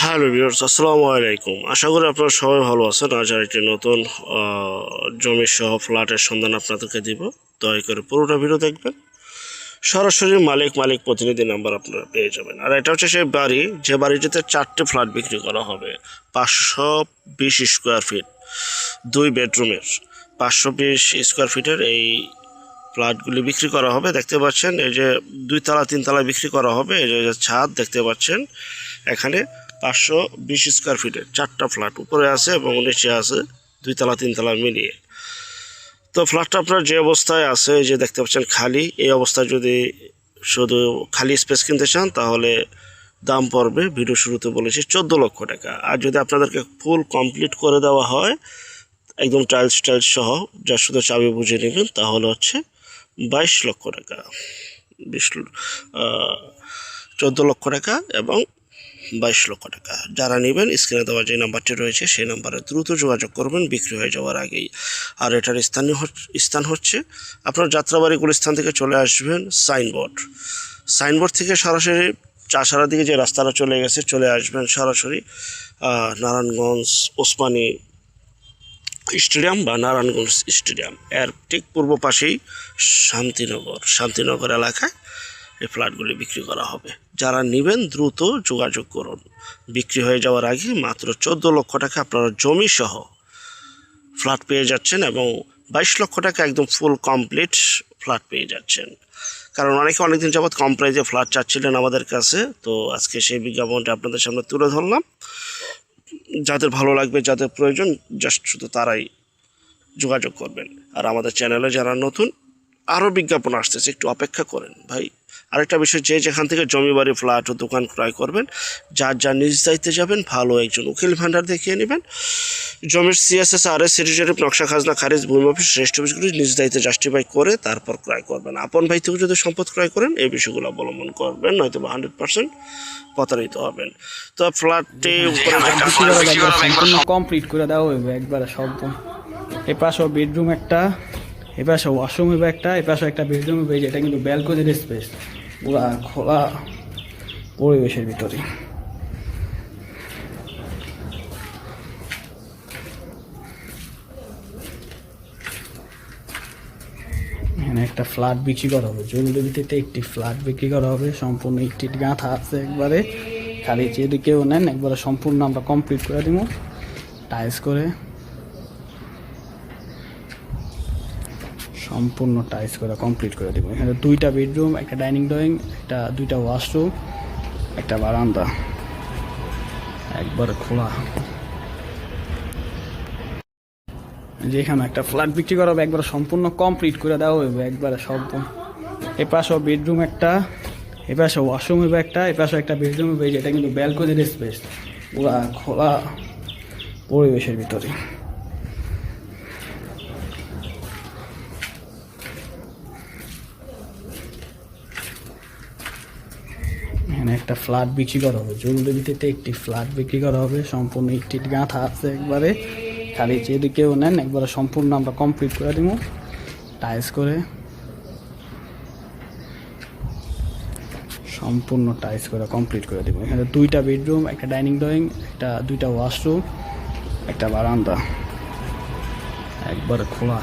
Hello viewers, আসসালামু আলাইকুম। আশা করি আপনারা সবাই ভালো আছেন। আজ আর একটি নতুন জমি সহ ফ্ল্যাটের সন্ধান আপনাদেরকে দিব। দয়া করে পুরোটা ভিডিও দেখবেন। সরাসরি মালিক প্রতিনিধি নাম্বার আপনারা পেয়ে যাবেন। আর এটা হচ্ছে সেই বাড়ি, যে বাড়িটিতে 4টি ফ্ল্যাট বিক্রি করা হবে। 520 স্কোয়ার ফিট, 2 বেডরুমের 520 স্কোয়ার ফিটের এই ফ্ল্যাটগুলি বিক্রি করা হবে। দেখতে পাচ্ছেন এই যে 2 তলা 3 তলা বিক্রি করা হবে। এই যে ছাদ দেখতে পাচ্ছেন, এখানে 520 স্কোয়ার ফিটের 4টা ফ্ল্যাট উপরে আছে এবং নিচে আছে 2 তলা 3 তলা মিলিয়ে। তো ফ্ল্যাটটা আপনার যে অবস্থায় আছে, এই যে দেখতে পাচ্ছেন খালি, এই অবস্থায় যদি শুধু খালি স্পেস কিনতে চান তাহলে দাম পড়বে, ভিডিও শুরুতে বলেছি, 14 লক্ষ টাকা। আর যদি আপনাদেরকে ফুল কমপ্লিট করে দেওয়া হয় একদম টাইলস সহ, যা শুধু চাবি বুঝিয়ে নেবেন, তাহলে হচ্ছে 22 লক্ষ টাকা, 14 লক্ষ টাকা এবং 22 লক্ষ টাকা। যারা নেবেন স্ক্রিনে দেওয়া যে নাম্বারটি রয়েছে সেই নাম্বারে দ্রুত যোগাযোগ করবেন বিক্রি হয়ে যাওয়ার আগেই। আর এটার স্থান হচ্ছে আপনার যাত্রাবাড়ি গুলিস্তান থেকে চলে আসবেন সাইনবোর্ড থেকে সরাসরি চাষারার দিকে যে রাস্তাটা চলে আসবেন সরাসরি নারায়ণগঞ্জ ওসমানী স্টেডিয়াম বা নারায়ণগঞ্জ স্টেডিয়াম, এর ঠিক পূর্ব পাশেই শান্তিনগর এলাকায় এই ফ্ল্যাটগুলি বিক্রি করা হবে। যারা নেবেন দ্রুত যোগাযোগ করুন, বিক্রি হয়ে যাওয়ার আগে মাত্র 14 লক্ষ টাকা আপনারা জমি সহ ফ্ল্যাট পেয়ে যাচ্ছেন এবং 22 লক্ষ টাকা একদম ফুল কমপ্লিট ফ্ল্যাট পেয়ে যাচ্ছেন। কারণ অনেকে অনেকদিন যাবৎ কম প্রাইজে ফ্ল্যাট চাচ্ছিলেন আমাদের কাছে, তো আজকে সেই বিজ্ঞাপনটা আপনাদের সামনে তুলে ধরলাম। যাদের ভালো লাগবে, যাদের প্রয়োজন, জাস্ট শুধু তারাই যোগাযোগ করবেন। আর আমাদের চ্যানেলে যারা নতুন, আরও বিজ্ঞাপন আসতেছে, একটু অপেক্ষা করেন ভাই। আরেকটা বিষয়, যে যেখান থেকে জমি বাড়ি ফ্ল্যাট ও দোকান ক্রয় করবেন, যার নিজ দায়িত্বে যাবেন, ভালো একজন উকিল ভান্ডার দেখিয়ে নেবেন। জমির CSS RS সিটিজের নকশা খাজনা খারিজ ভূমি অফিস রেস্ট অফিসগুলি নিজ দায়িত্বে জাস্টিফাই করে তারপর ক্রয় করবেন। আপন ভাই থেকে যদি সম্পদ ক্রয় করেন এই বিষয়গুলো অবলম্বন করবেন, নয়তো 100% প্রতারিত হবেন। তো ফ্ল্যাটটি কমপ্লিট করে দেওয়া হইবে একবারে সব। এ পাশে বেডরুম একটা, এ পাশে ওয়াশরুম হইবে একটা, এ পাশে একটা বেডরুম হইবে, যেটা কিন্তু ব্যালকনির স্পেস, পুরা খোলা পরিবেশের ভিতরে। এখানে একটা ফ্ল্যাট বিক্রি করা হবে, জরুরি ভিত্তিতে একটি ফ্ল্যাট বিক্রি করা হবে, সম্পূর্ণ একটি গাঁথা আছে একবারে। খালি যদি কেউ নেন একবারে সম্পূর্ণ আমরা কমপ্লিট করে দিব, টাইলস করে, সম্পূর্ণ টাইলস করে কমপ্লিট করে দিব। এখানে 2টা বেডরুম, একটা ডাইনিং ড্রয়িং, 2টা ওয়াশরুম, একটা বারান্দা, একবারে খোলা। যেখানে একটা ফ্ল্যাট বিক্রি করা হবে, একবারে সম্পূর্ণ কমপ্লিট করে দেওয়া হইবে একবারে সব। এ পাশে বেডরুম একটা, এ পাশে ওয়াশরুম হইবে একটা, এ পাশে একটা বেডরুম হইবে, যেটা কিন্তু ব্যালকনির স্পেস, পুরা খোলা পরিবেশের ভিতরে। এখানে একটা ফ্ল্যাট বিক্রি করা হবে, জরুরি ভিত্তিতে একটি ফ্ল্যাট বিক্রি করা হবে, সম্পূর্ণ একটি গাঁথা আছে একবারে। খালি যদি কেউ নেন একবারে সম্পূর্ণ আমরা কমপ্লিট করে দিব, টাইলস করে, সম্পূর্ণ টাইলস করে কমপ্লিট করে দিব। এখানে 2টা বেডরুম, একটা ডাইনিং ড্রয়িং, 2টা ওয়াশরুম, একটা বারান্দা, একবারে খোলা।